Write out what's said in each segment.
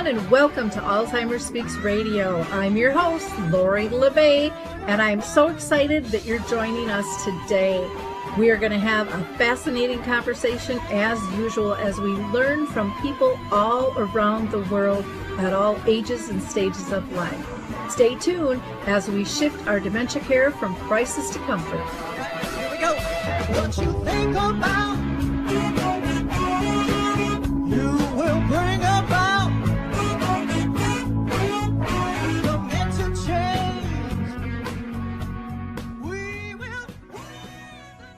everyone, and welcome to Alzheimer Speaks Radio. I'm your host, Lori LeBay, and I'm so excited that you're joining us today. We are going to have a fascinating conversation as usual as we learn from people all around the world at all ages and stages of life. Stay tuned as we shift our dementia care from crisis to comfort. Here we go. What you think about, you will bring about dementia change. We will.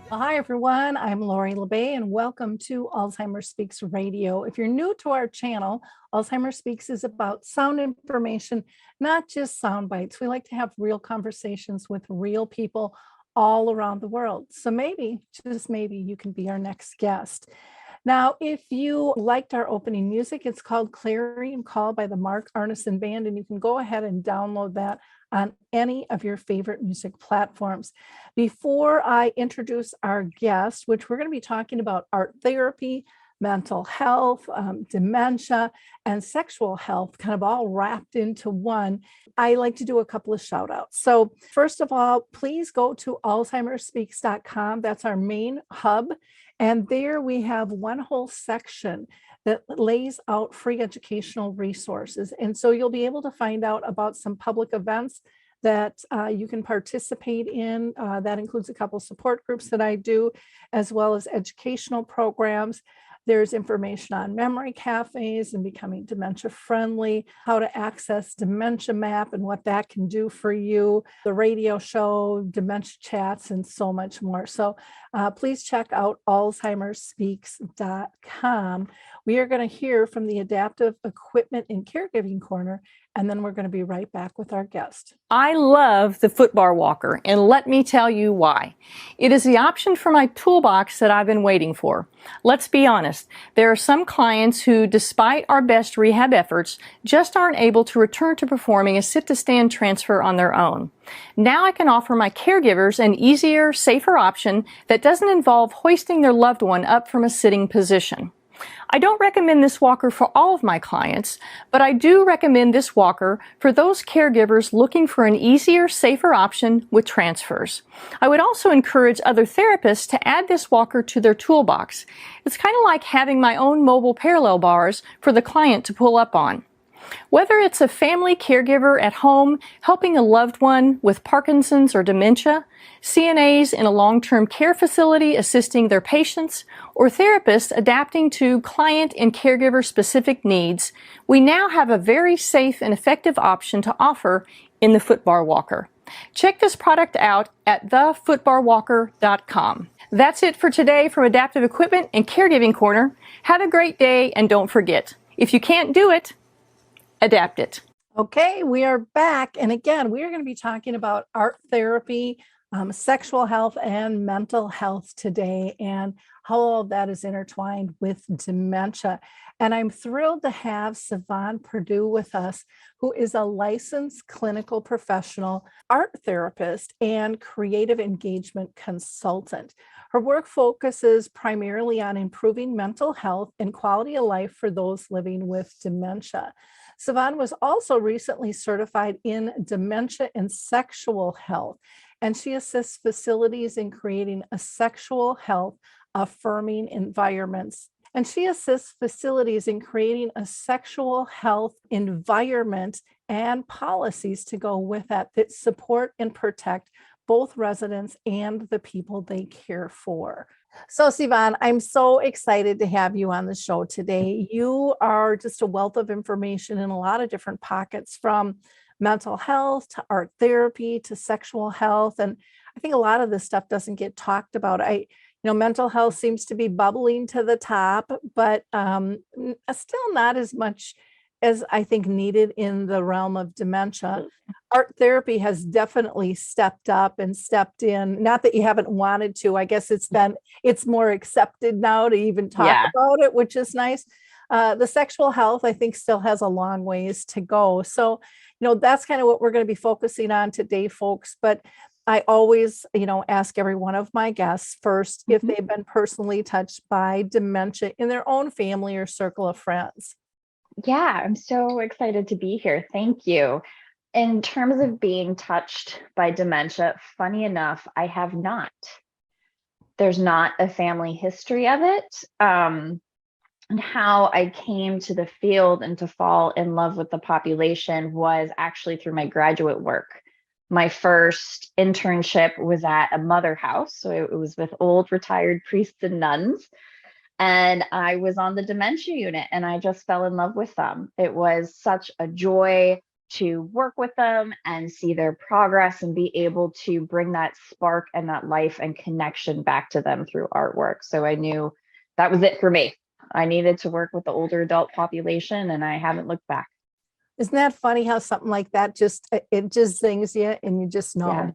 Hi, everyone. I'm Lori LeBay, and welcome to Alzheimer Speaks Radio. If you're new to our channel, Alzheimer Speaks is about sound information, not just sound bites. We like to have real conversations with real people all around the world. So maybe, just maybe, you can be our next guest. Now, if you liked our opening music, it's called Clarion Call by the Mark Arneson Band, and you can go ahead and download that on any of your favorite music platforms. Before I introduce our guest, which we're going to be talking about art therapy, mental health, dementia, and sexual health, kind of all wrapped into one, I like to do a couple of shout outs. So first of all, please go to alzheimerspeaks.com. That's our main hub. And there we have one whole section that lays out free educational resources. And so you'll be able to find out about some public events that you can participate in. That includes a couple support groups that I do, as well as educational programs. There's information on memory cafes and becoming dementia friendly, how to access Dementia Map and what that can do for you, the radio show, dementia chats, and so much more. So please check out alzheimerspeaks.com. We are going to hear from the Adaptive Equipment and Caregiving Corner, and then we're going to be right back with our guest. I love the footbar walker, and let me tell you why. It is the option for my toolbox that I've been waiting for. Let's be honest, there are some clients who, despite our best rehab efforts, just aren't able to return to performing a sit-to-stand transfer on their own. Now I can offer my caregivers an easier, safer option that doesn't involve hoisting their loved one up from a sitting position. I don't recommend this walker for all of my clients, but I do recommend this walker for those caregivers looking for an easier, safer option with transfers. I would also encourage other therapists to add this walker to their toolbox. It's kind of like having my own mobile parallel bars for the client to pull up on. Whether it's a family caregiver at home helping a loved one with Parkinson's or dementia, CNAs in a long-term care facility assisting their patients, or therapists adapting to client and caregiver specific needs, we now have a very safe and effective option to offer in the footbar walker. Check this product out at thefootbarwalker.com. That's it for today from Adaptive Equipment and Caregiving Corner. Have a great day, and don't forget, if you can't do it, adapt it. Okay, we are back. And again, we are going to be talking about art therapy, sexual health, and mental health today, and how all of that is intertwined with dementia. And I'm thrilled to have Sivan Perdue with us, who is a licensed clinical professional, art therapist, and creative engagement consultant. Her work focuses primarily on improving mental health and quality of life for those living with dementia. Sivan was also recently certified in dementia and sexual health, and she assists facilities in creating a sexual health affirming environments. And she assists facilities in creating a sexual health environment and policies to go with that support and protect both residents and the people they care for. So Sivan, I'm so excited to have you on the show today. You are just a wealth of information in a lot of different pockets, from mental health to art therapy to sexual health. And I think a lot of this stuff doesn't get talked about. Mental health seems to be bubbling to the top, but still not as much as I think needed in the realm of dementia. Art therapy has definitely stepped up and stepped in. Not that you haven't wanted to. I guess it's more accepted now to even talk about it, which is nice. The sexual health, I think, still has a long ways to go. So, that's kind of what we're going to be focusing on today, folks. But I always, ask every one of my guests first if they've been personally touched by dementia in their own family or circle of friends. Yeah, I'm so excited to be here. Thank you. In terms of being touched by dementia, funny enough, I have not. There's not a family history of it. And how I came to the field and to fall in love with the population was actually through my graduate work. My first internship was at a mother house. So it was with old retired priests and nuns. And I was on the dementia unit and I just fell in love with them. It was such a joy to work with them and see their progress and be able to bring that spark and that life and connection back to them through artwork. So I knew that was it for me. I needed to work with the older adult population and I haven't looked back. Isn't that funny how something like that it just zings you and you just know. Yeah.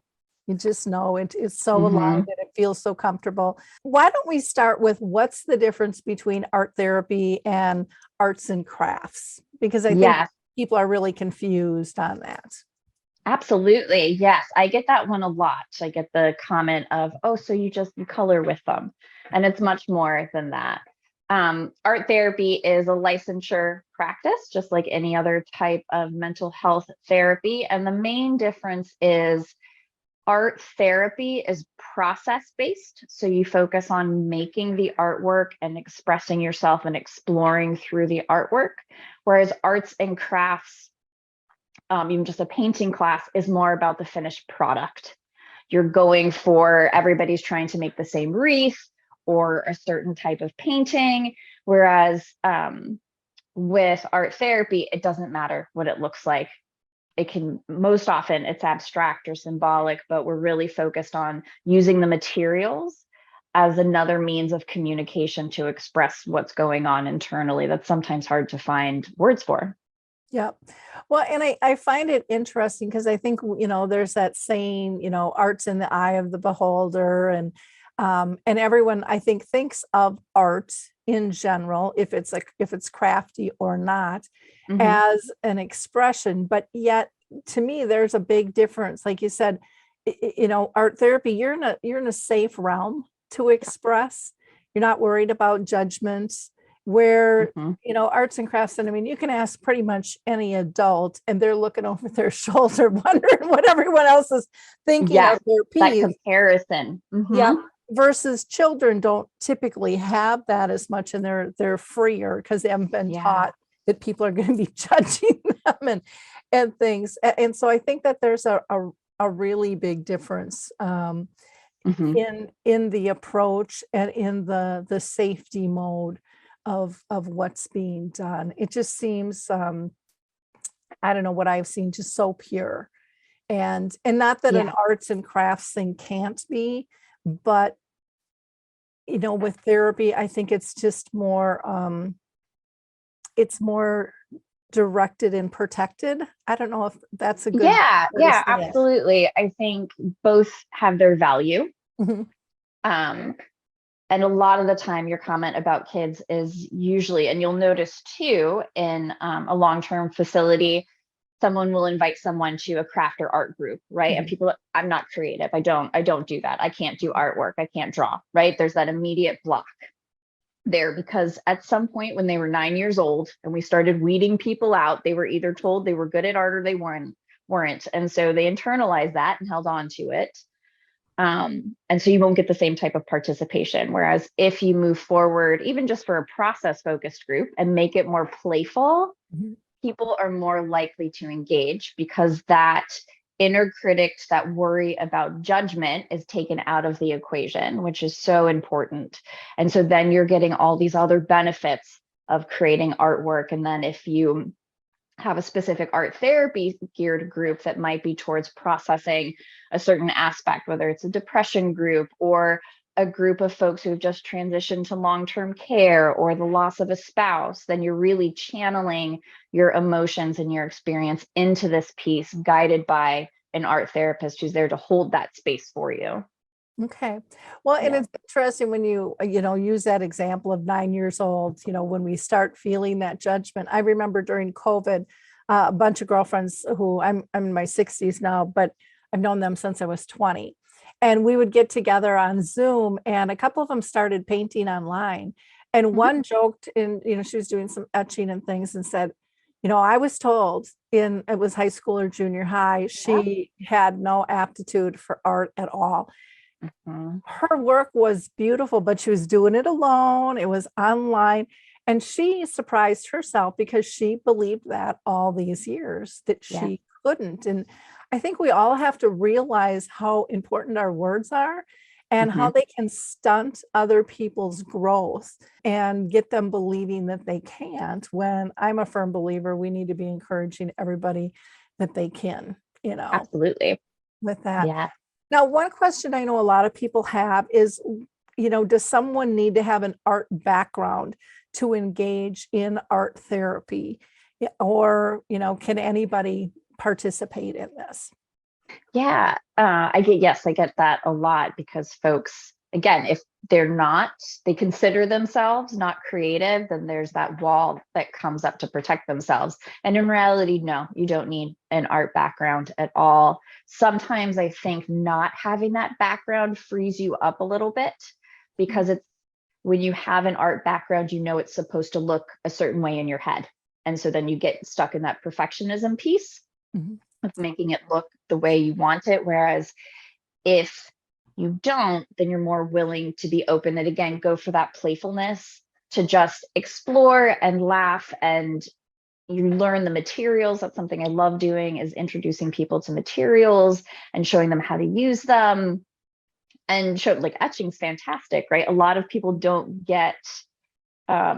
You just know it's so Mhm. alive and it feels so comfortable. Why don't we start with what's the difference between art therapy and arts and crafts? Because I think Yes, people are really confused on that. absolutely. Yes, I get that one a lot. I get the comment of, oh, so you color with them. And it's much more than that. Art therapy is a licensure practice, just like any other type of mental health therapy. And the main difference is art therapy is process based. So you focus on making the artwork and expressing yourself and exploring through the artwork. Whereas arts and crafts, even just a painting class, is more about the finished product. You're going for everybody's trying to make the same wreath or a certain type of painting. Whereas with art therapy, it doesn't matter what it looks like. It can, most often it's abstract or symbolic, but we're really focused on using the materials as another means of communication to express what's going on internally. That's sometimes hard to find words for. Yeah. Well, and I find it interesting because I think, there's that saying, art's in the eye of the beholder, and everyone I think thinks of art in general, if it's crafty or not, Mhm. as an expression. But yet to me, there's a big difference. Like you said, art therapy, you're in a safe realm to express. You're not worried about judgment. Where Mhm. arts and crafts, and I mean, you can ask pretty much any adult, and they're looking over their shoulder, wondering what everyone else is thinking Yes, of their that piece. comparison. Yeah. Mhm. Versus children don't typically have that as much, and they're freer because they haven't been Yeah. taught that people are going to be judging them and things. And so I think that there's a really big difference Mhm. in the approach and in the safety mode of what's being done. It just seems I don't know what I've seen, just so pure. And not that an Yeah. arts and crafts thing can't be, but with therapy, I think it's more directed and protected. I don't know if that's a good Yeah, way to yeah, say it. absolutely. I think both have their value. Mhm. Um, and a lot of the time, your comment about kids is usually, and you'll notice too, in a long-term facility, someone will invite someone to a craft or art group, right? And Mhm. people, I'm not creative. I don't do that. I can't do artwork. I can't draw, right? There's that immediate block there because at some point when they were 9 years old and we started weeding people out, they were either told they were good at art or they weren't. And so they internalized that and held on to it. And so you won't get the same type of participation. Whereas if you move forward, even just for a process focused group and make it more playful, Mhm. people are more likely to engage because that inner critic, that worry about judgment is taken out of the equation, which is so important. And so then you're getting all these other benefits of creating artwork. And then if you have a specific art therapy geared group that might be towards processing a certain aspect, whether it's a depression group or a group of folks who have just transitioned to long-term care or the loss of a spouse, then you're really channeling your emotions and your experience into this piece guided by an art therapist who's there to hold that space for you. Okay. Well, and Yeah. it's interesting when you, use that example of 9 years old, when we start feeling that judgment. I remember during COVID, a bunch of girlfriends who I'm in my 60s now, but I've known them since I was 20. And we would get together on Zoom, and a couple of them started painting online. And one joked in, she was doing some etching and things and said, I was told it was high school or junior high, she had no aptitude for art at all. Mhm. Her work was beautiful, but she was doing it alone. It was online. And she surprised herself because she believed that all these years that Yeah. she couldn't. And I think we all have to realize how important our words are and how Mhm. they can stunt other people's growth and get them believing that they can't, when I'm a firm believer we need to be encouraging everybody that they can, Absolutely. with that. Yeah. Now, one question I know a lot of people have is, does someone need to have an art background to engage in art therapy? Or, can anybody participate in this? Yeah, I get that a lot because folks, again, if they consider themselves not creative, then there's that wall that comes up to protect themselves. And in reality, no, you don't need an art background at all. Sometimes I think not having that background frees you up a little bit because when you have an art background, it's supposed to look a certain way in your head. And so then you get stuck in that perfectionism piece Mhm. of making it look the way you want it. Whereas if you don't, then you're more willing to be open and again, go for that playfulness to just explore and laugh and you learn the materials. That's something I love doing, is introducing people to materials and showing them how to use them. And show like etching's fantastic, right? A lot of people don't get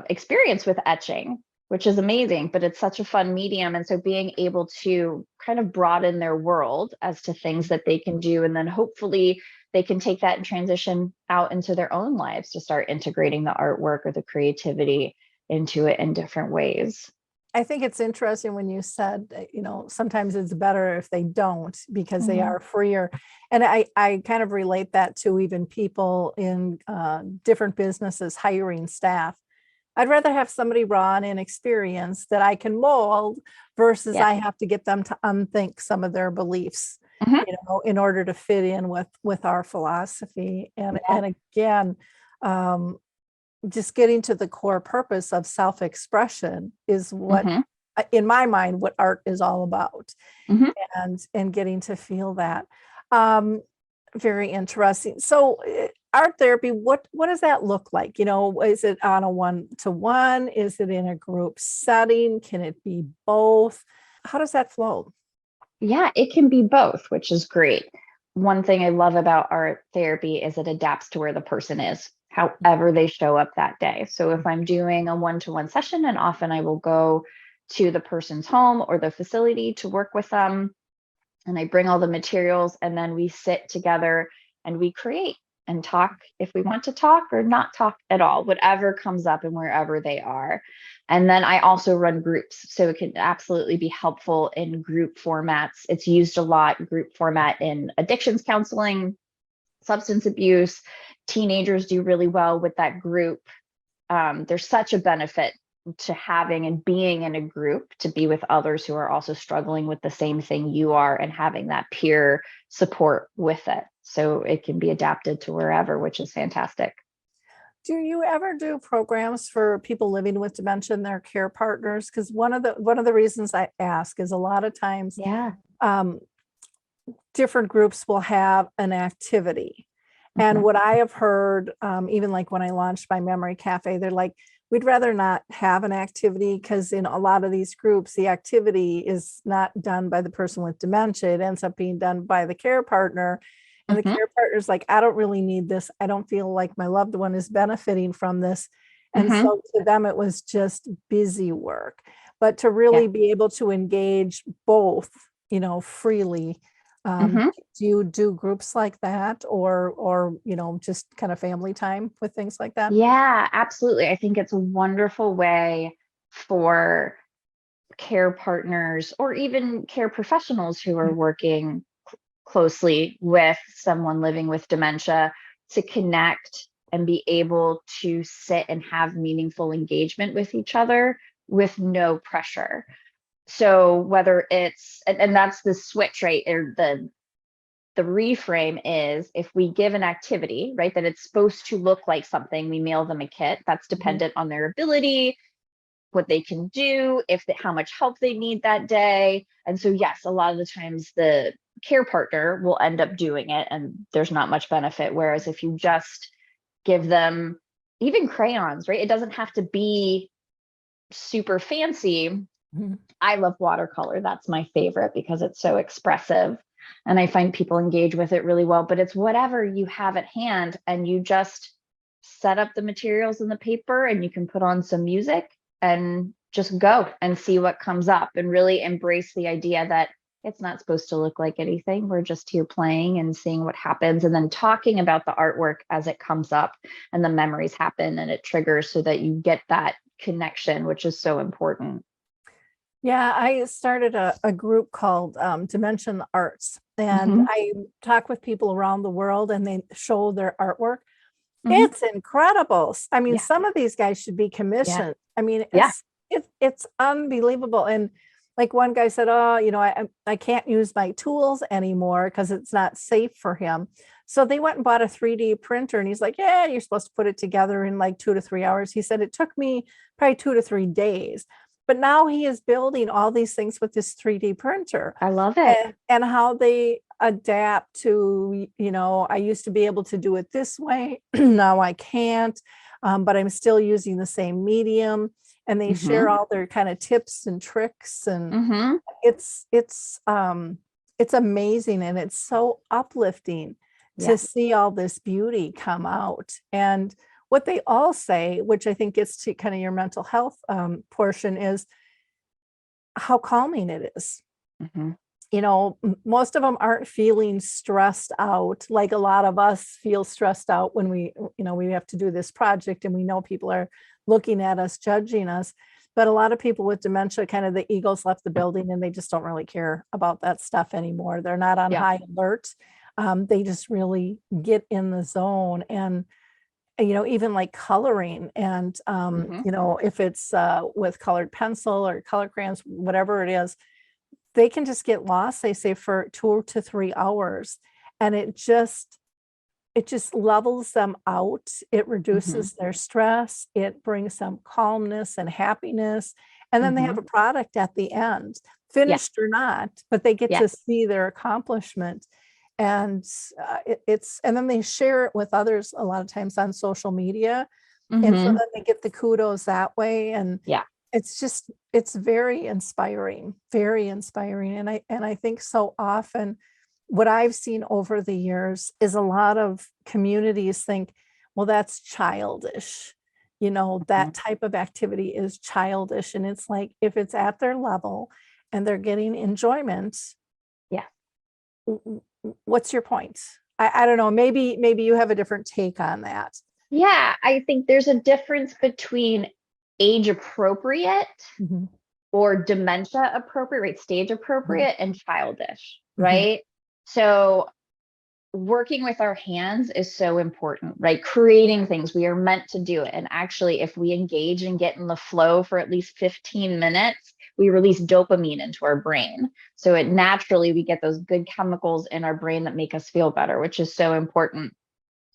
experience with etching, which is amazing, but it's such a fun medium. And so being able to kind of broaden their world as to things that they can do, and then hopefully they can take that and transition out into their own lives to start integrating the artwork or the creativity into it in different ways. I think it's interesting when you said, sometimes it's better if they don't because they Mhm. are freer. And I kind of relate that to even people in different businesses hiring staff. I'd rather have somebody raw and inexperienced that I can mold versus Yeah. I have to get them to unthink some of their beliefs, Mhm. in order to fit in with our philosophy. And Yeah. again, um, just getting to the core purpose of self-expression is what, Mhm. in my mind, what art is all about, Mhm. and getting to feel that. Um, Very interesting. So, art therapy, what does that look like? Is it on a one-to-one? Is it in a group setting? Can it be both? How does that flow? Yeah, it can be both, which is great. One thing I love about art therapy is it adapts to where the person is, however they show up that day. So if I'm doing a one-to-one session, and often I will go to the person's home or the facility to work with them, and I bring all the materials, and then we sit together and we create and talk if we want to talk or not talk at all, whatever comes up and wherever they are. And then I also run groups, so it can absolutely be helpful in group formats. It's used a lot, group format, in addictions counseling, substance abuse. Teenagers do really well with that group. There's such a benefit to having and being in a group, to be with others who are also struggling with the same thing you are, and having that peer support with it. So it can be adapted to wherever, which is fantastic. Do you ever do programs for people living with dementia and their care partners? Because one of the reasons I ask is a lot of times, Yeah. um, different groups will have an activity. And Mhm. what I have heard, even like when I launched my memory cafe, they're like, we'd rather not have an activity because in a lot of these groups, the activity is not done by the person with dementia. It ends up being done by the care partner. And the Mhm. care partner's like, I don't really need this. I don't feel like my loved one is benefiting from this. And Mhm. so to them, it was just busy work. But to Yeah. really be able to engage both, freely, Mhm. do you do groups like that, or just kind of family time with things like that? Yeah, absolutely. I think it's a wonderful way for care partners or even care professionals who are working closely with someone living with dementia to connect and be able to sit and have meaningful engagement with each other with no pressure. So whether it's and that's the switch, right? Or the reframe is if we give an activity, right, that it's supposed to look like something, we mail them a kit that's dependent on their ability, what they can do, how much help they need that day. And so, yes, a lot of the times the care partner will end up doing it and there's not much benefit. Whereas if you just give them even crayons, right? It doesn't have to be super fancy. I love watercolor. That's my favorite because it's so expressive. And I find people engage with it really well, but it's whatever you have at hand and you just set up the materials in the paper and you can put on some music and just go and see what comes up and really embrace the idea that it's not supposed to look like anything. We're just here playing and seeing what happens and then talking about the artwork as it comes up and the memories happen and it triggers so that you get that connection, which is so important. Yeah, I started a group called Dementia in the Arts, and I talk with people around the world and they show their artwork. It's incredible. I mean, some of these guys should be commissioned. I mean, it's unbelievable. And like one guy said, oh, you know, I can't use my tools anymore because it's not safe for him. So they went and bought a 3D printer and he's like, yeah, you're supposed to put it together in like 2 to 3 hours. He said it took me probably 2 to 3 days. But now he is building all these things with this 3D printer. I love it. And how they adapt to, you know, I used to be able to do it this way. Now I can't, but I'm still using the same medium. And they share all their kind of tips and tricks. And it's amazing. And it's so uplifting to see all this beauty come out. And what they all say, which I think gets to kind of your mental health portion, is how calming it is. You know, most of them aren't feeling stressed out like a lot of us feel stressed out when we have to do this project and we know people are looking at us, judging us. But a lot of people with dementia, kind of the ego's left the building and they just don't really care about that stuff anymore. They're not on high alert. They just really get in the zone. And you know, even like coloring and, you know, if it's with colored pencil or color crayons, whatever it is, they can just get lost, they say, for 2 to 3 hours. And it just levels them out. It reduces their stress. It brings them calmness and happiness. And then they have a product at the end, finished or not, but they get to see their accomplishment. And and then they share it with others a lot of times on social media. And so then they get the kudos that way. And it's very inspiring. And I think so often what I've seen over the years is a lot of communities think, well, that's childish. You know, that type of activity is childish. And it's like, if it's at their level and they're getting enjoyment, what's your point? I don't know. Maybe you have a different take on that. Yeah, I think there's a difference between age appropriate or dementia appropriate, right? Stage appropriate and childish, right? So working with our hands is so important, right? Creating things, we are meant to do it. And actually, if we engage and get in the flow for at least 15 minutes, we release dopamine into our brain. So it naturally, we get those good chemicals in our brain that make us feel better, which is so important.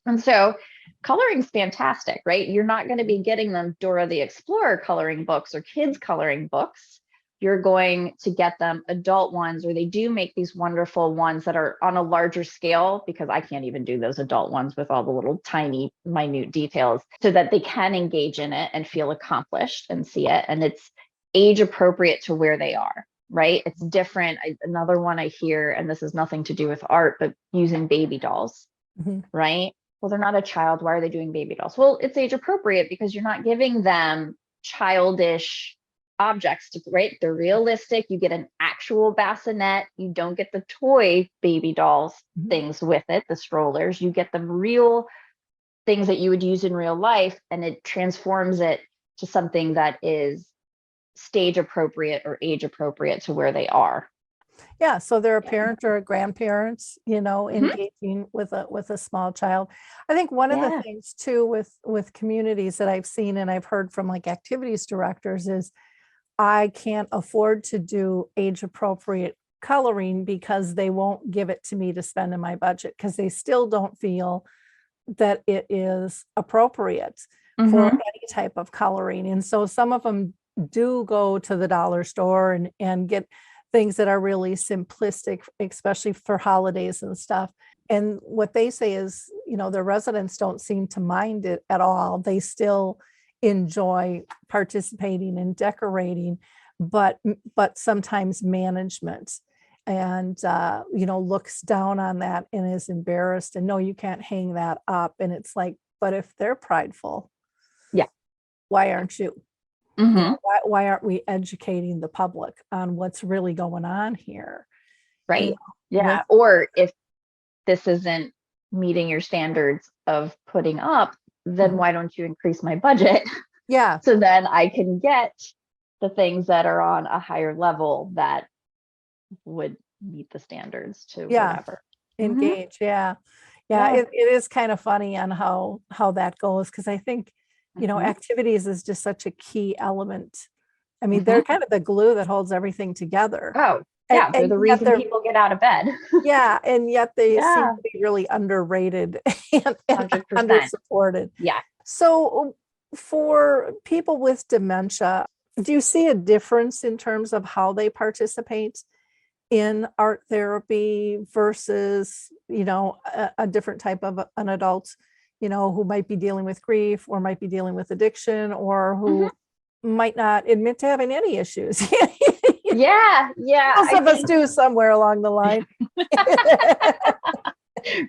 And so coloring's fantastic, right? You're not going to be getting them Dora the Explorer coloring books or kids coloring books. You're going to get them adult ones, or they do make these wonderful ones that are on a larger scale, because I can't even do those adult ones with all the little tiny minute details, so that they can engage in it and feel accomplished and see it. And it's age appropriate to where they are, right? It's different. Another one I hear, and this has nothing to do with art, but using baby dolls, right? Well, they're not a child. Why are they doing baby dolls? Well, it's age appropriate because you're not giving them childish objects, right? They're realistic. You get an actual bassinet. You don't get the toy baby dolls things with it, the strollers. You get the real things that you would use in real life, and it transforms it to something that is stage appropriate or age appropriate to where they are. Yeah, so they're a parent or a grandparent, you know, engaging with a small child. I think one of the things too with communities that I've seen and I've heard from like activities directors is, I can't afford to do age appropriate coloring because they won't give it to me to spend in my budget because they still don't feel that it is appropriate for Mhm. any type of coloring. And so some of them do go to the dollar store and get things that are really simplistic, especially for holidays and stuff. And what they say is, the residents don't seem to mind it at all. They still enjoy participating and decorating, but sometimes management and looks down on that and is embarrassed and no, you can't hang that up. And it's like, but if they're prideful, Yeah. why aren't you? Mhm. Why aren't we educating the public on what's really going on here? Right. With Yeah. Or if this isn't meeting your standards of putting up, then Mhm. why don't you increase my budget Yeah, so then I can get the things that are on a higher level that would meet the standards to yeah, whatever. Mhm. engage. Yeah. Yeah, Yeah. it is kind of funny on how that goes because I think, Mhm. activities is just such a key element. I mean, they're Mhm. kind of the glue that holds everything together. Oh, And yeah, they're and the yet reason they're people get out of bed. yeah, and yet they seem Yeah, to be really underrated and 100%. under-supported. Yeah. So, for people with dementia, do you see a difference in terms of how they participate in art therapy versus, a different type of an adult, who might be dealing with grief or might be dealing with addiction or Mhm. who might not admit to having any issues? Yeah, yeah, Most I of us think do somewhere along the line.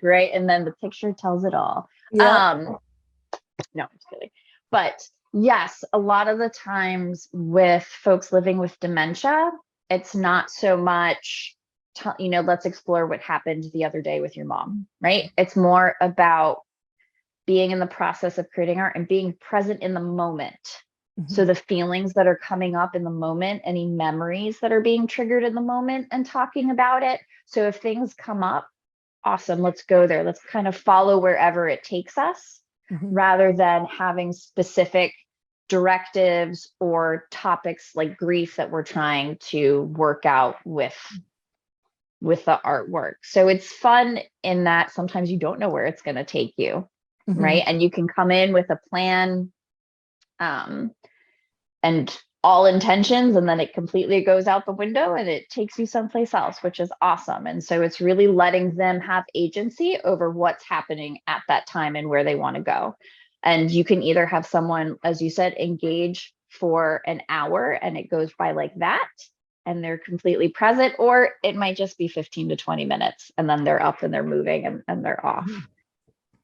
right, and then the picture tells it all. Yep. Um, no, I'm just kidding. But yes, a lot of the times with folks living with dementia, it's not so much, let's explore what happened the other day with your mom, right? It's more about being in the process of creating art and being present in the moment. So Mhm. the feelings that are coming up in the moment, any memories that are being triggered in the moment and talking about it. So if things come up, awesome, let's go there. Let's kind of follow wherever it takes us Mhm. rather than having specific directives or topics like grief that we're trying to work out with the artwork. So it's fun in that sometimes you don't know where it's going to take you, Mhm. right? And you can come in with a plan um, and all intentions, and then it completely goes out the window and it takes you someplace else, which is awesome. And so it's really letting them have agency over what's happening at that time and where they want to go. And you can either have someone, as you said, engage for an hour and it goes by like that and they're completely present, or it might just be 15 to 20 minutes and then they're up and they're moving and they're off. Mhm.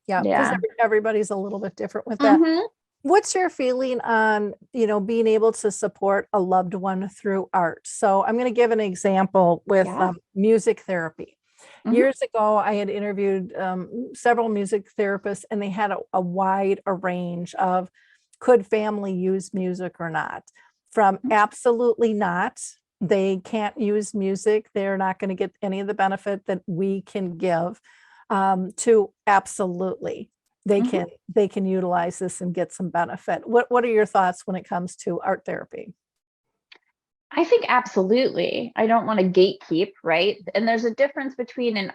Yeah, because Yeah. everybody's a little bit different with that. Mm-hmm. What's your feeling on, being able to support a loved one through art? So I'm going to give an example with Yeah. music therapy. Mm-hmm. Years ago, I had interviewed several music therapists, and they had a wide range of could family use music or not, from absolutely not. They can't use music. They're not going to get any of the benefit that we can give, to absolutely they Mm-hmm. can they can utilize this and get some benefit. What are your thoughts when it comes to art therapy? I think absolutely. I don't want to gatekeep, right? And there's a difference between an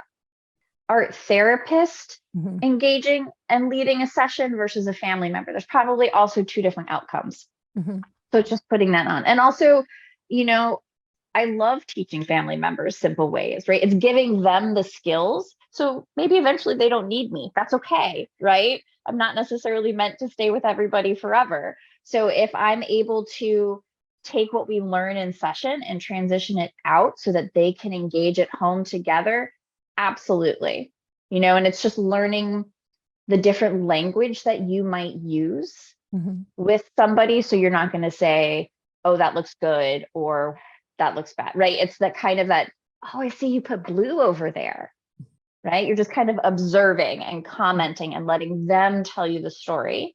art therapist Mhm. engaging and leading a session versus a family member. There's probably also two different outcomes. Mhm. So just putting that on. And also, you know, I love teaching family members simple ways, right? It's giving them the skills. So maybe eventually they don't need me. That's okay, right? I'm not necessarily meant to stay with everybody forever. So if I'm able to take what we learn in session and transition it out so that they can engage at home together, absolutely. And it's just learning the different language that you might use Mhm. with somebody. So you're not going to say, oh, that looks good or that looks bad, right? It's that kind of that, oh, I see you put blue over there, right? You're just kind of observing and commenting and letting them tell you the story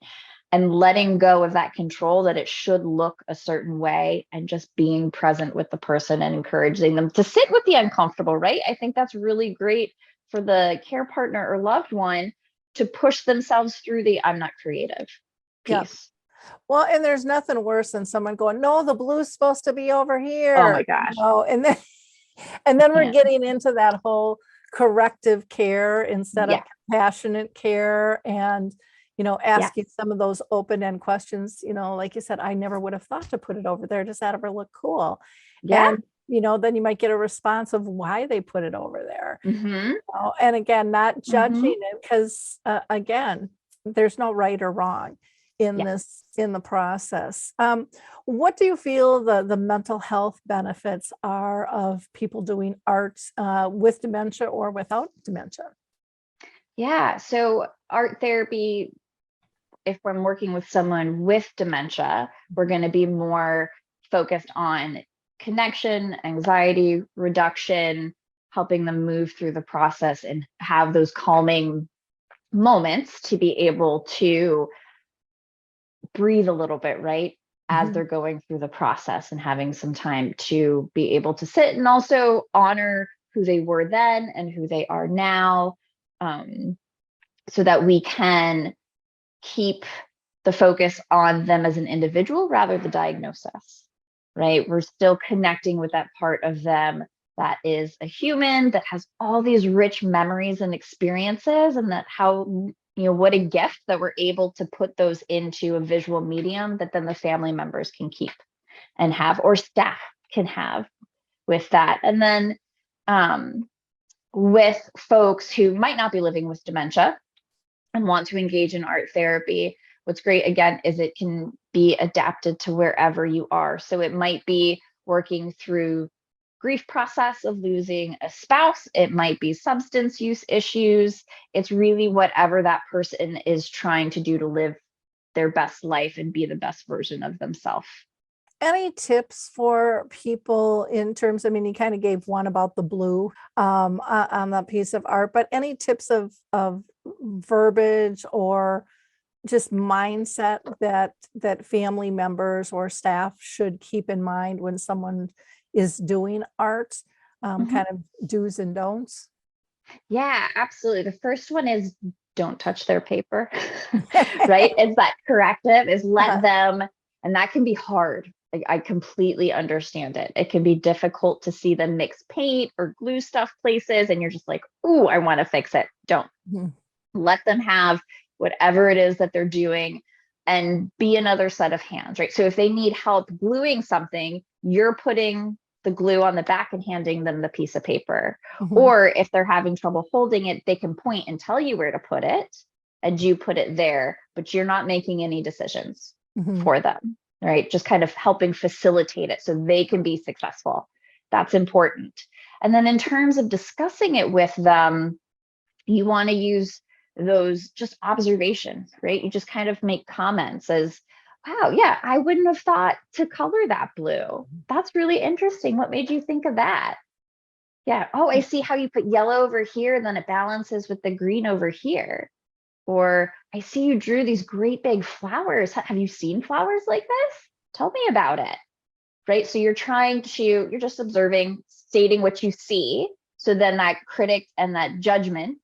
and letting go of that control that it should look a certain way and just being present with the person and encouraging them to sit with the uncomfortable, right? I think that's really great for the care partner or loved one to push themselves through the I'm not creative Yeah. piece. Well, and there's nothing worse than someone going, "No, the blue's supposed to be over Oh my here," gosh. and then And then we're can't. getting into that whole corrective care instead of Yeah. compassionate care, and, Yeah. asking some of those open-end questions, like you said, I never would have thought to put it over there. Does that ever look cool? Yeah. And, then you might get a response of why they put it over there. Mm-hmm. And again, not Mm-hmm. judging it, because again, there's no right or wrong in Yeah. in the process. What do you feel the mental health benefits are of people doing art with dementia or without dementia? Yeah. So art therapy, if I'm working with someone with dementia, we're going to be more focused on connection, anxiety reduction, helping them move through the process and have those calming moments to be able to breathe a little bit, right? As Mhm. they're going through the process and having some time to be able to sit and also honor who they were then and who they are now, so that we can keep the focus on them as an individual rather the diagnosis, right? We're still connecting with that part of them that is a human, that has all these rich memories and experiences, and that what a gift that we're able to put those into a visual medium that then the family members can keep and have, or staff can have with that. And then with folks who might not be living with dementia and want to engage in art therapy, what's great again is it can be adapted to wherever you are. So it might be working through grief process of losing a spouse, it might be substance use issues. It's really whatever that person is trying to do to live their best life and be the best version of themselves. Any tips for people in terms, I mean, you kind of gave one about the blue on that piece of art, but any tips of verbiage or just mindset that family members or staff should keep in mind when someone is doing art, kind of do's and don'ts? Yeah, absolutely. The first one is don't touch their paper, right? It's that corrective is let them, and that can be hard. I completely understand it. It can be difficult to see them mix paint or glue stuff places, and you're just like, ooh, I want to fix it. Don't. Mhm. Let them have whatever it is that they're doing and be another set of hands, right? So if they need help gluing something, you're putting the glue on the back and handing them the piece of paper. Mhm. Or if they're having trouble holding it, they can point and tell you where to put it and you put it there, but you're not making any decisions Mhm. for them, right? Just kind of helping facilitate it so they can be successful. That's important. And then in terms of discussing it with them, you want to use those just observations, right? You just kind of make comments as, wow, yeah, I wouldn't have thought to color that blue. That's really interesting. What made you think of that? Yeah. Oh, I see how you put yellow over here, and then it balances with the green over here. Or I see you drew these great big flowers. Have you seen flowers like this? Tell me about it. Right. So you're just observing, stating what you see. So then that critic and that judgment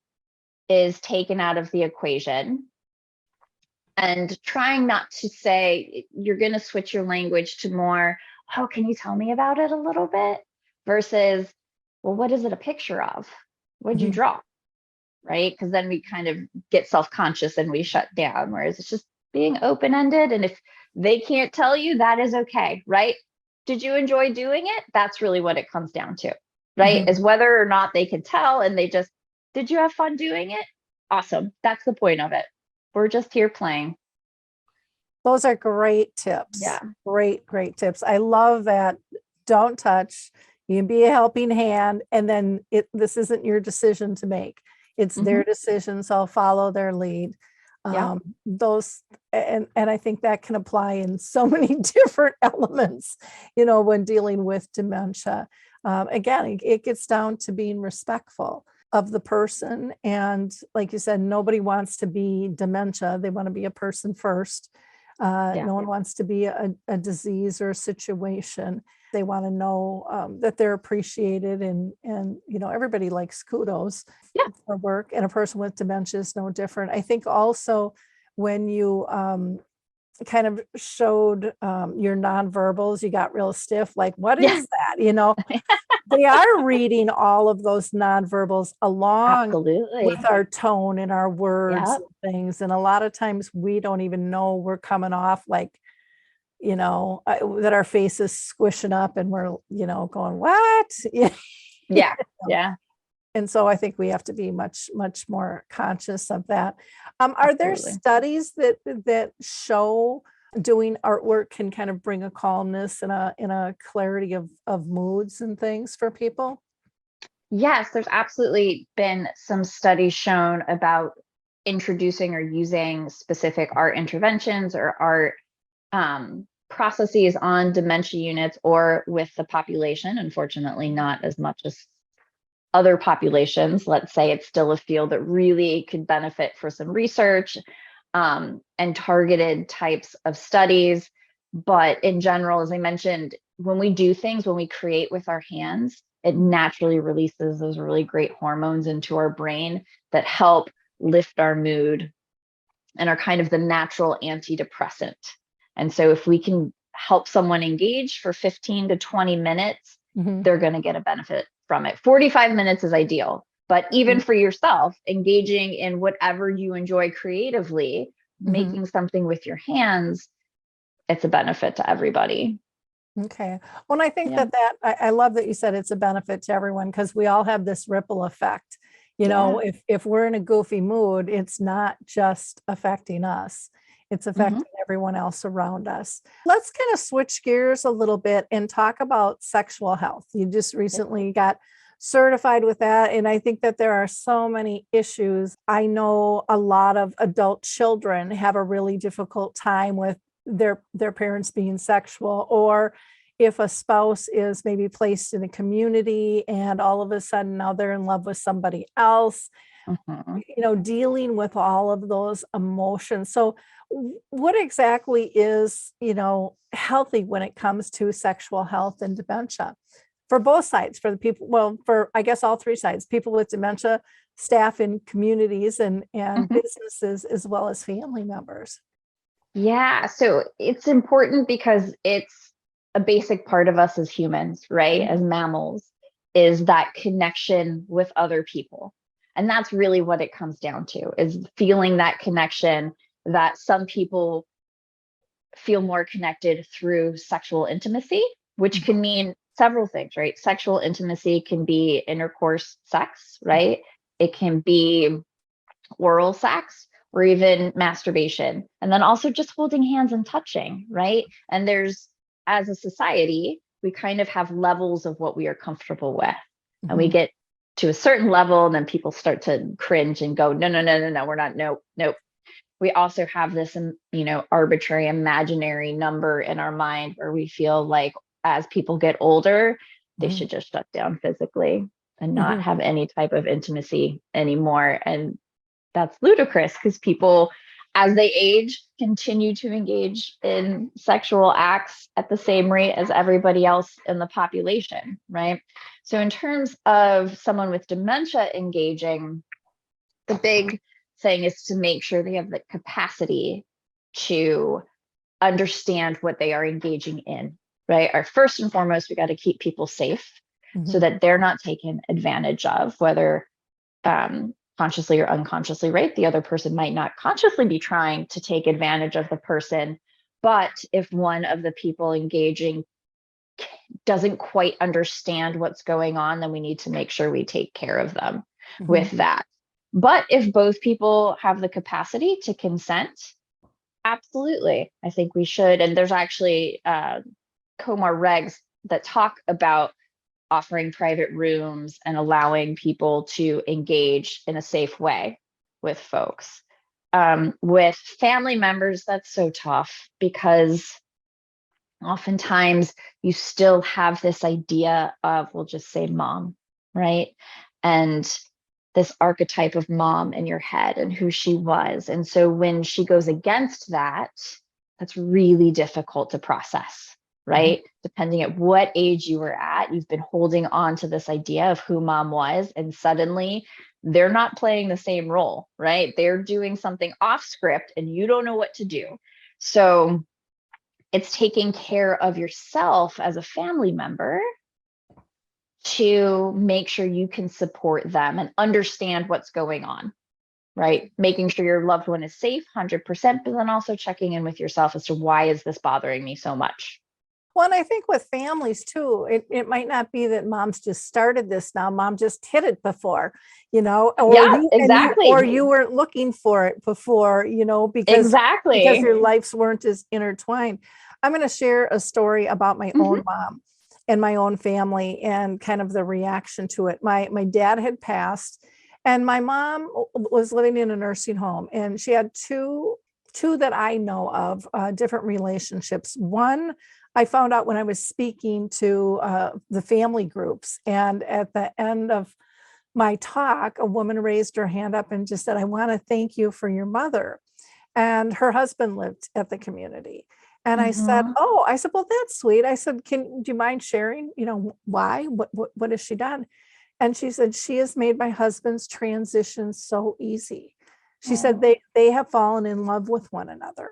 is taken out of the equation, and trying not to say, you're going to switch your language to more, oh, can you tell me about it a little bit? Versus, well, what is it a picture of? What did you Mhm. draw? Right? Because then we kind of get self-conscious and we shut down, whereas it's just being open-ended. And if they can't tell you, that is okay, right? Did you enjoy doing it? That's really what it comes down to, right? Mhm. Is whether or not they can tell, and did you have fun doing it? Awesome. That's the point of it. We're just here playing. Those are great tips. Yeah. Great tips. I love that. Don't touch. You can be a helping hand, and then this isn't your decision to make. It's Hmm. their decision, so follow their lead. Yeah. Those and I think that can apply in so many different elements, when dealing with dementia. Again, it gets down to being respectful of the person, and like you said, nobody wants to be dementia. They want to be a person first. Yeah. No one wants to be a disease or a situation. They want to know that they're appreciated, and everybody likes kudos Yeah. for work, and a person with dementia is no different. I think also when you kind of showed your nonverbals, you got real stiff. Like, what Yeah, is that? They are reading all of those nonverbals along absolutely. with our tone and our words Yep. and things. And a lot of times we don't even know we're coming off like, that our face is squishing up and we're, going, what? Yeah. Yeah. And so I think we have to be much, much more conscious of that. Are there Absolutely. studies that show doing artwork can kind of bring a calmness and a clarity of moods and things for people? Yes, there's absolutely been some studies shown about introducing or using specific art interventions or art processes on dementia units or with the population. Unfortunately, not as much as other populations. Let's say it's still a field that really could benefit for some research and targeted types of studies. But in general, as I mentioned, when we do things, when we create with our hands, it naturally releases those really great hormones into our brain that help lift our mood and are kind of the natural antidepressant. And so if we can help someone engage for 15 to 20 minutes, Mhm. they're going to get a benefit from it. 45 minutes is ideal. But even for yourself, engaging in whatever you enjoy creatively, Mhm. making something with your hands, it's a benefit to everybody. Okay. Well, and I think Yeah. I love that you said it's a benefit to everyone because we all have this ripple effect. Yeah. If we're in a goofy mood, it's not just affecting us. It's Mhm. affecting everyone else around us. Let's kind of switch gears a little bit and talk about sexual health. You just recently got certified with that. And I think that there are so many issues. I know a lot of adult children have a really difficult time with their parents being sexual, or if a spouse is maybe placed in a community and all of a sudden now they're in love with somebody else, Mhm. dealing with all of those emotions. So what exactly is, healthy when it comes to sexual health and dementia for both sides, for the people, well, for I guess all three sides, people with dementia, staff in communities and Mhm. businesses, as well as family members. Yeah, so it's important because it's a basic part of us as humans, right? As mammals, is that connection with other people. And that's really what it comes down to, is feeling that connection that some people feel more connected through sexual intimacy, which can mean several things, right? Sexual intimacy can be intercourse sex, right? It can be oral sex or even masturbation. And then also just holding hands and touching, right? And there's, as a society, we kind of have levels of what we are comfortable with. And we Mhm. get to a certain level, and then people start to cringe and go, no, no, no, no, no, we're not, nope, nope. We also have this, arbitrary imaginary number in our mind where we feel like as people get older, they Mhm. should just shut down physically and not Mhm. have any type of intimacy anymore. And that's ludicrous because people, as they age, continue to engage in sexual acts at the same rate as everybody else in the population, right? So, in terms of someone with dementia engaging, the big thing is to make sure they have the capacity to understand what they are engaging in, right? Or first and foremost, we got to keep people safe so Mhm. that they're not taken advantage of, whether consciously or unconsciously, right? The other person might not consciously be trying to take advantage of the person, but if one of the people engaging doesn't quite understand what's going on, then we need to make sure we take care of them Mhm. with that. But if both people have the capacity to consent, absolutely, I think we should. And there's actually COMAR regs that talk about offering private rooms and allowing people to engage in a safe way with folks. With family members, that's so tough because oftentimes you still have this idea of, we'll just say mom, right? And this archetype of mom in your head and who she was. And so when she goes against that, that's really difficult to process, Mhm. right? Depending at what age you were at, you've been holding on to this idea of who mom was, and suddenly they're not playing the same role, right? They're doing something off script and you don't know what to do. So it's taking care of yourself as a family member to make sure you can support them and understand what's going on, right? Making sure your loved one is safe 100%, but then also checking in with yourself as to why is this bothering me so much? Well, and I think with families too, it might not be that mom's just started this now. Mom just hit it before, or Yeah, exactly. or you weren't looking for it before, because Exactly. your lives weren't as intertwined. I'm going to share a story about my own mom and my own family and kind of the reaction to it. My dad had passed, and my mom was living in a nursing home, and she had two that I know of, different relationships. One I found out when I was speaking to the family groups, and at the end of my talk, a woman raised her hand up and just said, "I want to thank you for your mother." And her husband lived at the community. And I said, "Oh," I said, "Well, that's sweet." I said, do you mind sharing, why? What has she done?" And she said, "She has made my husband's transition so easy." She said they have fallen in love with one another.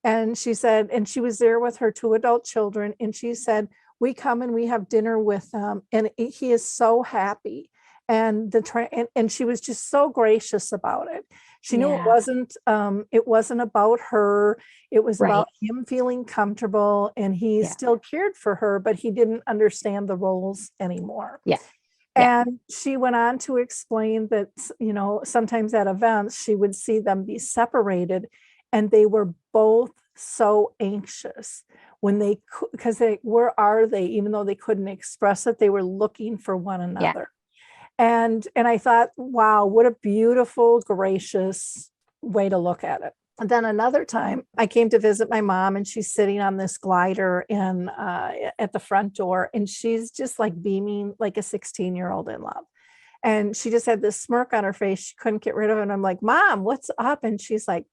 And she said, and she was there with her 2 adult children. And she said, "We come and we have dinner with them. And he is so happy." And and she was just so gracious about it. She knew it wasn't about her. It was about him feeling comfortable, and he still cared for her, but he didn't understand the roles anymore. Yeah. And she went on to explain that, sometimes at events, she would see them be separated, and they were both so anxious when because where are they? Even though they couldn't express it, they were looking for one another. And I thought, wow, what a beautiful, gracious way to look at it. And then another time I came to visit my mom, and she's sitting on this glider at the front door, and she's just like beaming like a 16-year-old in love. And she just had this smirk on her face. She couldn't get rid of it. And I'm like, "Mom, what's up?" And she's like,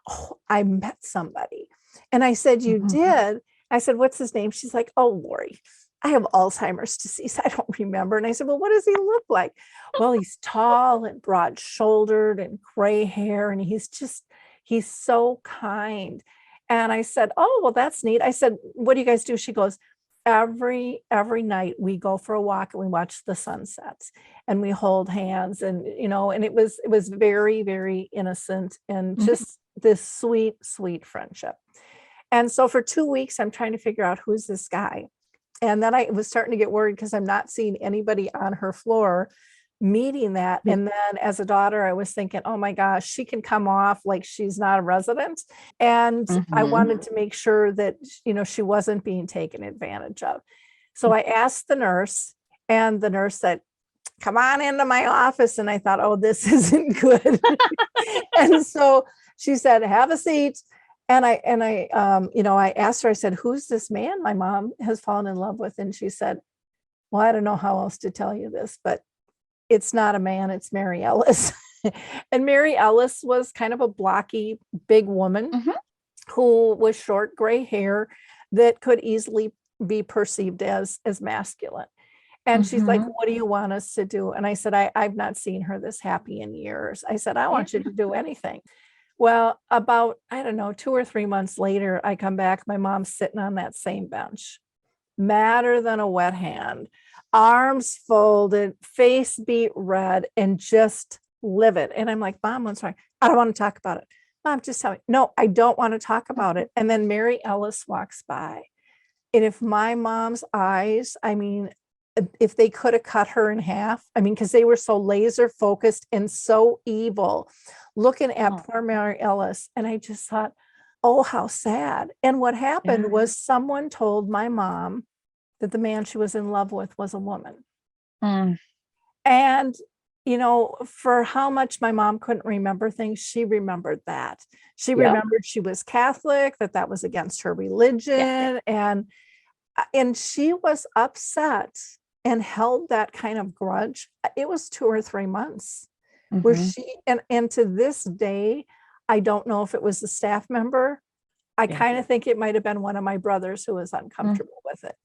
"Oh, I met somebody." And I said, "You did?" I said, "What's his name?" She's like, "Oh, Lori, I have Alzheimer's disease. I don't remember." And I said, "Well, what does he look like?" "Well, he's tall and broad shouldered and gray hair. And he's so kind." And I said, "Oh, well, that's neat." I said, "What do you guys do?" She goes, every night we go for a walk and we watch the sunsets and we hold hands." And, and it was very, very innocent and just this sweet, sweet friendship. And so for 2 weeks, I'm trying to figure out who's this guy. And then I was starting to get worried because I'm not seeing anybody on her floor meeting that. And then as a daughter, I was thinking, oh my gosh, she can come off like she's not a resident. And I wanted to make sure that, she wasn't being taken advantage of. So I asked the nurse, and the nurse said, "Come on into my office." And I thought, oh, this isn't good. And so she said, "Have a seat." And I asked her, I said, "Who's this man my mom has fallen in love with?" And she said, "Well, I don't know how else to tell you this, but it's not a man, it's Mary Ellis." And Mary Ellis was kind of a blocky, big woman who was short gray hair that could easily be perceived as masculine. And she's like, "What do you want us to do?" And I said, I've not seen her this happy in years. I said, "I want you to do anything." Well, about, I don't know, 2 or 3 months later, I come back, my mom's sitting on that same bench, madder than a wet hand, arms folded, face beat red, and just livid. And I'm like, "Mom, what's wrong?" "I don't want to talk about it." "Mom, just tell me." "No, I don't want to talk about it." And then Mary Ellis walks by. And if my mom's eyes, if they could have cut her in half, because they were so laser focused and so evil looking at poor Mary Ellis. And I just thought, oh, how sad. And what happened was someone told my mom that the man she was in love with was a woman. And, for how much my mom couldn't remember things, she remembered that. She remembered she was Catholic, that was against her religion. And she was upset and held that kind of grudge. It was 2 or 3 months where she, and to this day, I don't know if it was a staff member. I kind of think it might have been one of my brothers who was uncomfortable with it.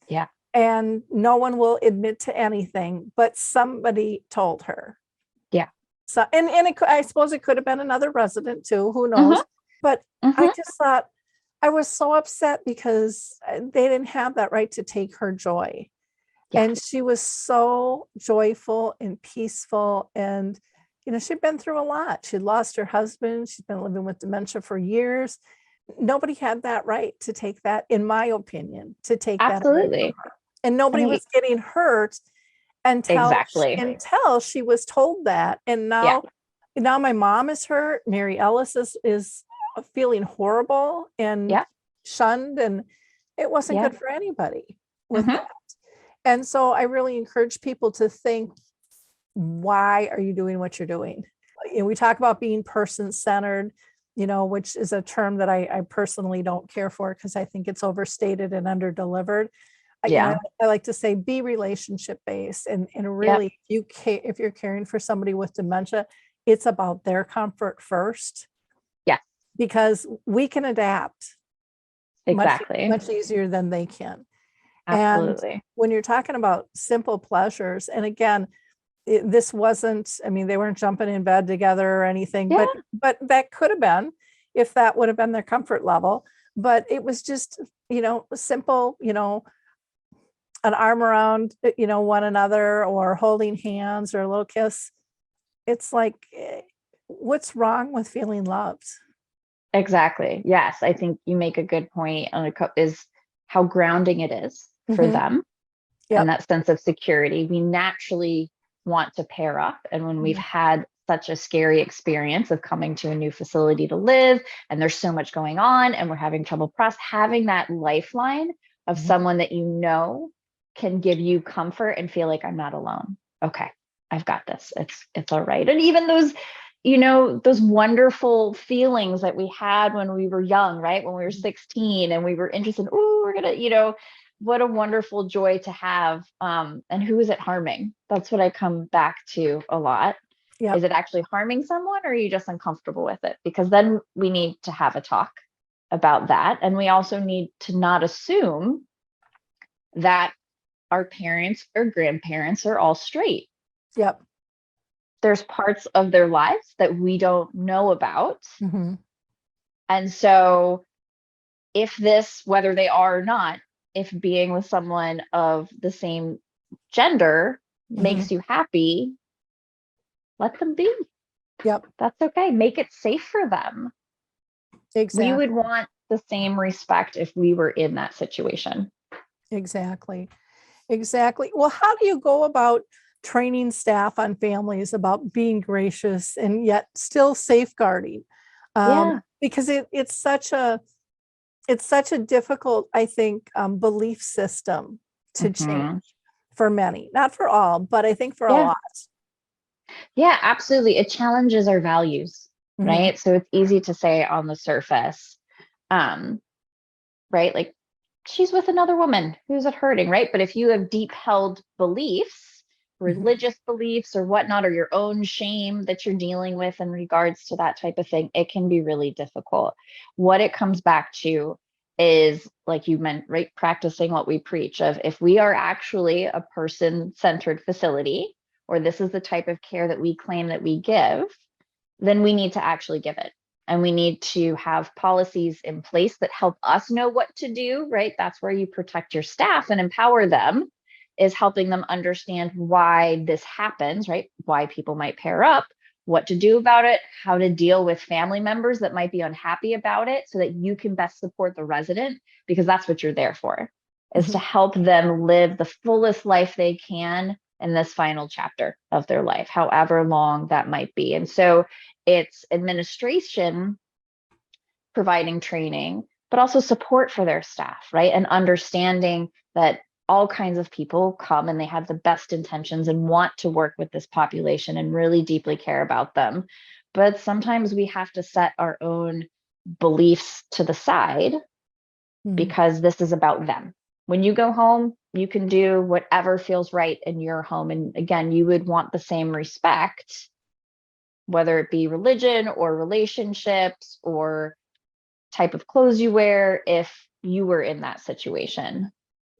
Yeah. And no one will admit to anything, but somebody told her. Yeah. So, I suppose it could have been another resident too, who knows? But I Mhm. just thought I was so upset because they didn't have that right to take her joy. Yeah. And she was so joyful and peaceful. And, she'd been through a lot. She'd lost her husband. She's been living with dementia for years. Nobody had that right to take that, in my opinion, to take that away from Absolutely. her. And I nobody think was getting hurt exactly. until she was told that. And Yeah. now my mom is hurt. Mary Ellis is feeling horrible and Yeah. shunned, and it wasn't Yeah. good for anybody with Mhm. that. And so I really encourage people to think, why are you doing what you're doing? We talk about being person-centered, which is a term that I personally don't care for because I think it's overstated and under-delivered. Yeah. I like to say be relationship-based, and Yep. really, if you're caring for somebody with dementia, it's about their comfort first, Yeah. because we can adapt much Exactly. much easier than they can. And Absolutely. when you're talking about simple pleasures, and again, this wasn't, I mean, they weren't jumping in bed together or anything, Yeah. but that could have been, if that would have been their comfort level. But it was just, simple, an arm around, one another, or holding hands, or a little kiss. It's like, what's wrong with feeling loved? Exactly. Yes, I think you make a good point on is how grounding it is for Mhm. them, and Yep. that sense of security. We naturally want to pair up, and when we've Mhm. had such a scary experience of coming to a new facility to live, and there's so much going on, and we're having trouble having that lifeline of Mhm. someone that can give you comfort and feel like I'm not alone. Okay, I've got this. It's all right. And even those wonderful feelings that we had when we were young, right? When we were 16 and we were interested, oh, we're gonna, what a wonderful joy to have. And who is it harming? That's what I come back to a lot. Is Yep. it actually harming someone, or are you just uncomfortable with it? Because then we need to have a talk about that. And we also need to not assume that our parents or grandparents are all straight. Yep. There's parts of their lives that we don't know about. Mhm. And so, whether they are or not, if being with someone of the same gender Mhm. makes you happy, let them be. Yep. That's okay. Make it safe for them. We would Exactly. want the same respect if we were in that situation. Exactly. Exactly. Well, how do you go about training staff on families about being gracious and yet still safeguarding? Yeah. Because it's such a difficult, I think, belief system to change Mhm. for many, not for all, but I think for a Yeah. lot. Yeah, absolutely. It challenges our values, Mhm. right? So it's easy to say on the surface, um, right? Like, she's with another woman. Who's it hurting, right? But if you have deep held beliefs, Mhm. religious beliefs or whatnot, or your own shame that you're dealing with in regards to that type of thing, it can be really difficult. What it comes back to is, like you meant, right? Practicing what we preach of, if we are actually a person centered facility, or this is the type of care that we claim that we give, then we need to actually give it. And we need to have policies in place that help us know what to do, right? That's where you protect your staff and empower them, is helping them understand why this happens, right? Why people might pair up, what to do about it, how to deal with family members that might be unhappy about it, so that you can best support the resident, because that's what you're there for, is to Mhm. help them live the fullest life they can in this final chapter of their life, however long that might be. And so it's administration providing training, but also support for their staff, right? And understanding that all kinds of people come and they have the best intentions and want to work with this population and really deeply care about them. But sometimes we have to set our own beliefs to the side, Mhm. because this is about them. When you go home, you can do whatever feels right in your home. And again, you would want the same respect, whether it be religion or relationships or type of clothes you wear, if you were in that situation.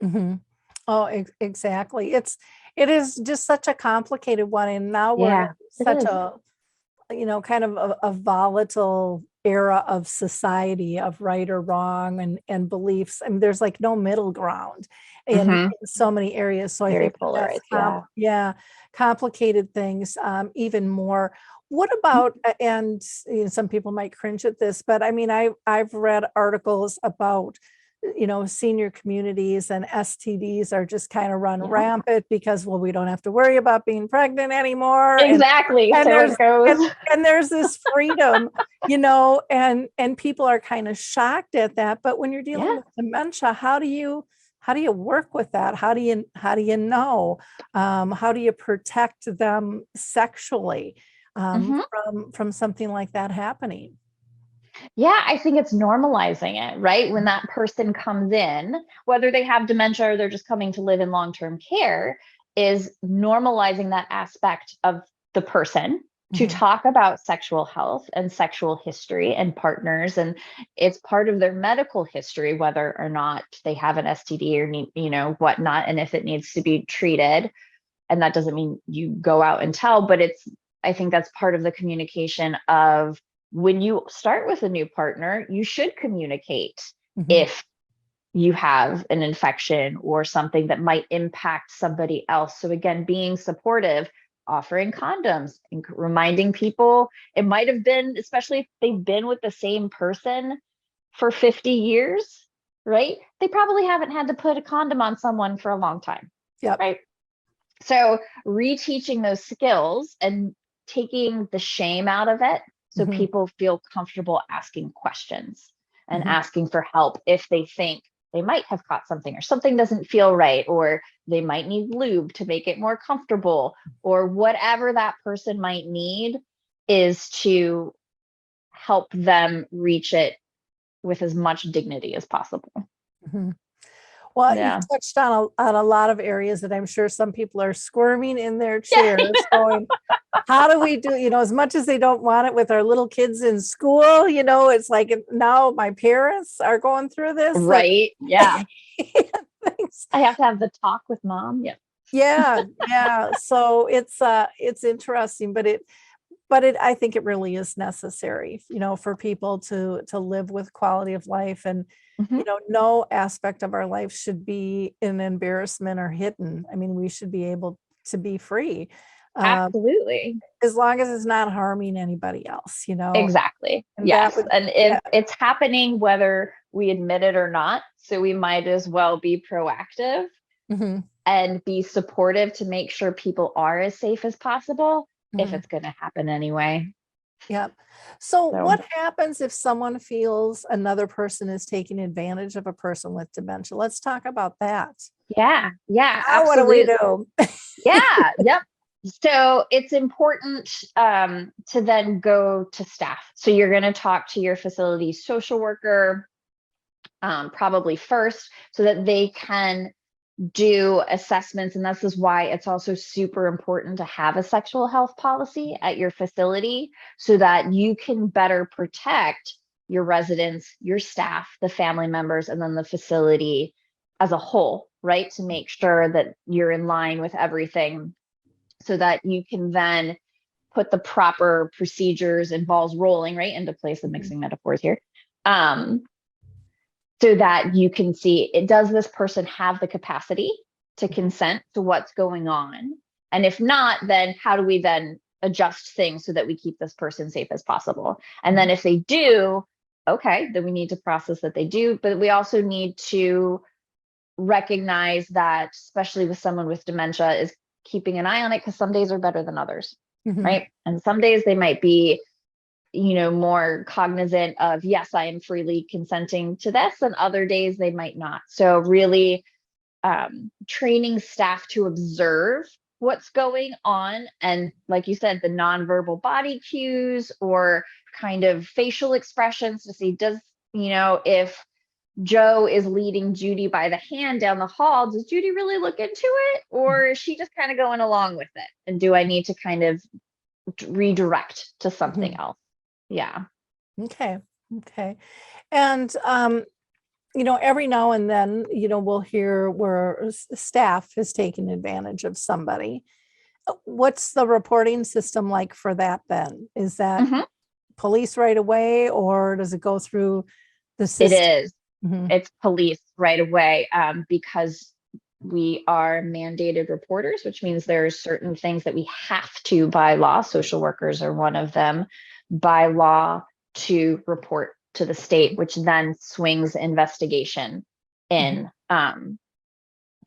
Mhm. Oh, exactly. It is just such a complicated one, and now we're in Yeah, it such is. a kind of a volatile era of society of right or wrong and beliefs. I mean, there's like no middle ground Mhm. in so many areas. So I Very think that's polarized. Yeah. complicated things even more. What about, and some people might cringe at this, but I mean, I've read articles about senior communities and STDs are just kind of run Yeah. rampant because, well, we don't have to worry about being pregnant anymore. Exactly. And So there's it goes. and there's this freedom, and people are kind of shocked at that. But when you're dealing Yeah. with dementia, how do you work with that? How do you know? How do you protect them sexually Mhm. from something like that happening? Yeah, I think it's normalizing it, right? When that person comes in, whether they have dementia or they're just coming to live in long-term care, is normalizing that aspect of the person to Mhm. talk about sexual health and sexual history and partners. And it's part of their medical history, whether or not they have an STD or need, whatnot, and if it needs to be treated. And that doesn't mean you go out and tell, but I think that's part of the communication of when you start with a new partner, you should communicate Mhm. if you have an infection or something that might impact somebody else. So again, being supportive, offering condoms, and reminding people it might have been, especially if they've been with the same person for 50 years, right? They probably haven't had to put a condom on someone for a long time, Yep. right? So reteaching those skills and taking the shame out of it so Mhm. people feel comfortable asking questions and Mhm. asking for help if they think they might have caught something or something doesn't feel right, or they might need lube to make it more comfortable, or whatever that person might need is to help them reach it with as much dignity as possible. Mhm. Well, you've Yeah. touched on a lot of areas that I'm sure some people are squirming in their Yeah. chairs going, how do we do, as much as they don't want it with our little kids in school, it's like now my parents are going through this and Right. Yeah. things. I have to have the talk with mom. Yeah. Yeah, yeah. So it's interesting, but I think it really is necessary, for people to live with quality of life, and Mhm. no aspect of our life should be an embarrassment or hidden. I mean, we should be able to be free, um, Absolutely. as long as it's not harming anybody else. Exactly. And that Yes. would, And yeah. it's happening whether we admit it or not. So we might as well be proactive Mhm, and be supportive to make sure people are as safe as possible if mhm. it's going to happen anyway. Yep. So So, what happens if someone feels another person is taking advantage of a person with dementia? Let's talk about that. yeah. Yeah. Now what do we Absolutely. do? Yeah. Yep. So it's important to then go to staff. So you're going to talk to your facility social worker probably first so that they can do assessments. And this is why it's also super important to have a sexual health policy at your facility so that you can better protect your residents, your staff, the family members, and then the facility as a whole, right? To make sure that you're in line with everything so that you can then put the proper procedures and balls rolling right into place. I'm Mhm, mixing metaphors here. Um, so that you can see, does this person have the capacity to mhm, consent to what's going on? And if not, then how do we then adjust things so that we keep this person safe as possible? And then mhm, if they do, okay, then we need to process that they do, but we also need to recognize that, especially with someone with dementia, is keeping an eye on it because some days are better than others, mhm, right? And some days they might be more cognizant of, yes, I am freely consenting to this, and other days they might not. So really training staff to observe what's going on. And like you said, the nonverbal body cues or kind of facial expressions to see, if Joe is leading Judy by the hand down the hall, does Judy really look into it? mhm, Or is she just kind of going along with it? And do I need to kind of redirect to something mhm. else? Yeah. Okay. Okay. And every now and then, we'll hear where staff has taken advantage of somebody. What's the reporting system like for that then? Is that Mhm. police right away, or does it go through the It system? is. Mhm. It's police right away, because we are mandated reporters, which means there are certain things that we have to, by law, social workers are one of them, by law, to report to the state, which then swings investigation Mhm. in,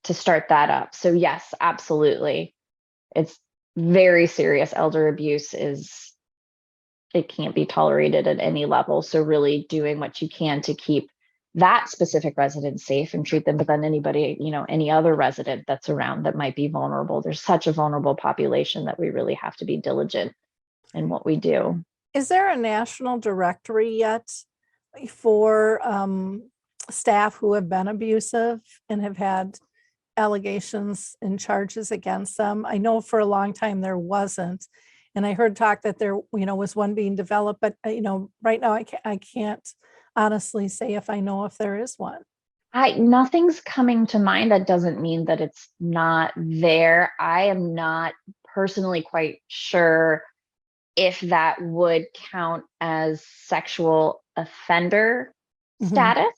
to start that up. So yes, absolutely. It's very serious. Elder abuse is, it can't be tolerated at any level. So really doing what you can to keep that specific resident safe and treat them, but then anybody, any other resident that's around that might be vulnerable. There's such a vulnerable population that we really have to be diligent in what we do. Is there a national directory yet for staff who have been abusive and have had allegations and charges against them? I know for a long time there wasn't. And I heard talk that there, was one being developed, but right now I can't honestly say if I know if there is one. Nothing's coming to mind. That doesn't mean that it's not there. I am not personally quite sure if that would count as sexual offender Mhm. status.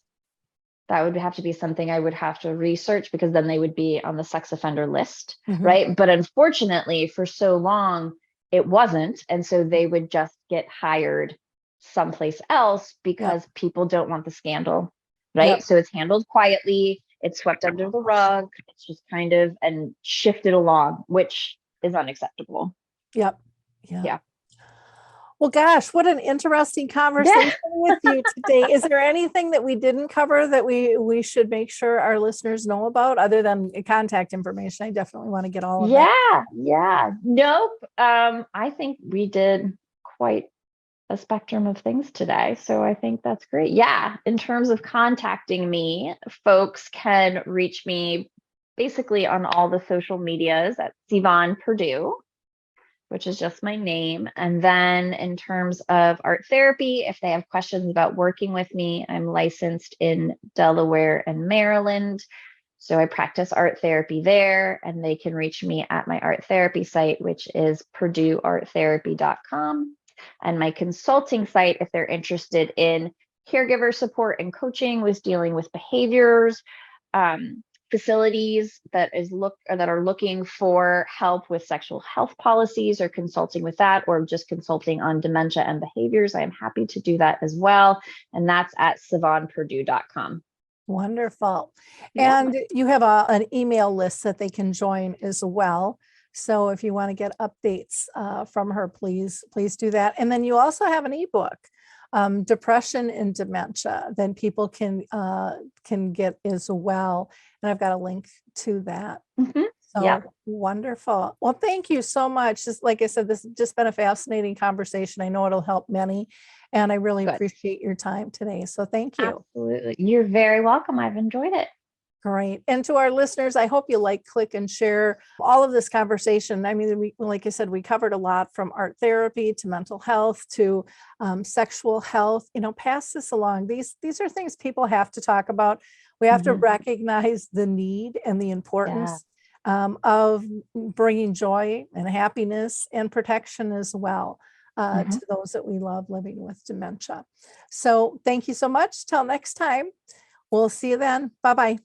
That would have to be something I would have to research, because then they would be on the sex offender list, Mhm. right? But unfortunately, for so long, it wasn't. And so they would just get hired someplace else Yep. because people don't want the scandal, Yep. right? So it's handled quietly, it's swept under the rug, it's just kind of and shifted along, which is unacceptable. Yep. Yeah. Yeah. Well, gosh, what an interesting Yeah. conversation with you today. Is there anything that we didn't cover that we should make sure our listeners know about, other than contact information? I definitely want to get all of that. Yeah. Yeah. Nope. I think we did quite a spectrum of things today. So I think that's great. Yeah. In terms of contacting me, folks can reach me basically on all the social medias at Sivan Perdue, which is just my name. And then in terms of art therapy, if they have questions about working with me, I'm licensed in Delaware and Maryland. So I practice art therapy there, and they can reach me at my art therapy site, which is PerdueArtTherapy.com. And my consulting site, if they're interested in caregiver support and coaching with dealing with behaviors, facilities that are looking for help with sexual health policies or consulting with that, or just consulting on dementia and behaviors, I am happy to do that as well. And that's at SivanPerdue.com. Wonderful. Yeah. And you have an email list that they can join as well. So if you want to get updates from her, please do that. And then you also have an ebook, Depression and Dementia, then people can get as well. And I've got a link to that. Mhm. So Yeah. wonderful. Well, thank you so much. Just like I said, this has just been a fascinating conversation. I know it'll help many, and I really Good. appreciate your time today. So thank you. Absolutely. You're very welcome. I've enjoyed it. Great. And to our listeners, I hope you like, click, and share all of this conversation. I mean, like I said, we covered a lot, from art therapy to mental health to sexual health. Pass this along. These are things people have to talk about. We have to Mhm. recognize the need and the Yeah. importance of bringing joy and happiness and protection as well Mhm. to those that we love living with dementia. So thank you so much. Till next time. We'll see you then. Bye-bye.